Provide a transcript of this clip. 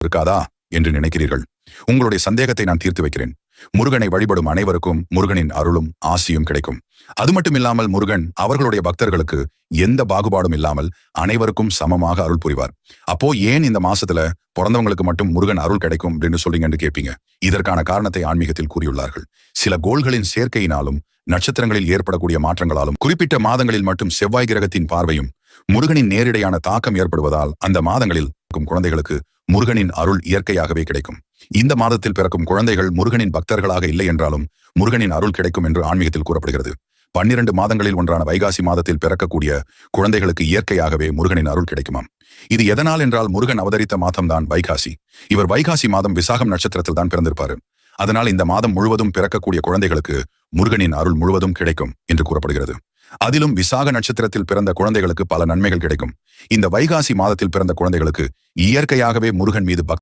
இருக்காதா என்று நினைக்கிறீர்கள்? உங்களுடைய சந்தேகத்தை நான் தீர்த்து வைக்கிறேன். முருகனை வழிபடும் அனைவருக்கும் முருகனின் அருளும் ஆசியும் கிடைக்கும். அது மட்டுமில்லாமல் முருகன் அவர்களுடைய பக்தர்களுக்கு எந்த பாகுபாடும் இல்லாமல் அனைவருக்கும் சமமாக அருள் புரிவார். அப்போ ஏன் இந்த மாசத்துல பிறந்தவங்களுக்கு மட்டும் முருகன் அருள் கிடைக்கும் அப்படின்னு சொல்றீங்கன்னு கேட்பீங்க. இதற்கான காரணத்தை ஆன்மீகத்தில் கூறியுள்ளார்கள். சில கோள்களின் சேர்க்கையினாலும் நட்சத்திரங்களில் ஏற்படக்கூடிய மாற்றங்களாலும் குறிப்பிட்ட மாதங்களில் மட்டும் செவ்வாய் கிரகத்தின் பார்வையும் முருகனின் நேரிடையான தாக்கம் ஏற்படுவதால் அந்த மாதங்களில் குழந்தைகளுக்கு முருகனின் அருள் இயற்கையாகவே கிடைக்கும். இந்த மாதத்தில் பிறக்கும் குழந்தைகள் முருகனின் பக்தர்களாக இல்லை என்றாலும் முருகனின் அருள் கிடைக்கும் என்று ஆன்மீகத்தில் கூறப்படுகிறது. 12 மாதங்களில் ஒன்றான வைகாசி மாதத்தில் பிறக்கக்கூடிய குழந்தைகளுக்கு இயற்கையாகவே முருகனின் அருள் கிடைக்குமாம். இது எதனால் என்றால் முருகன் அவதரித்த மாதம்தான் வைகாசி. இவர் வைகாசி மாதம் விசாகம் நட்சத்திரத்தில் தான் பிறந்திருப்பாரு. அதனால் இந்த மாதம் முழுவதும் பிறக்கக்கூடிய குழந்தைகளுக்கு முருகனின் அருள் முழுவதும் கிடைக்கும் என்று கூறப்படுகிறது. அதிலும் விசாக நட்சத்திரத்தில் பிறந்த குழந்தைகளுக்கு பல நன்மைகள் கிடைக்கும். இந்த வைகாசி மாதத்தில் பிறந்த குழந்தைகளுக்கு இயற்கையாகவே முருகன் மீது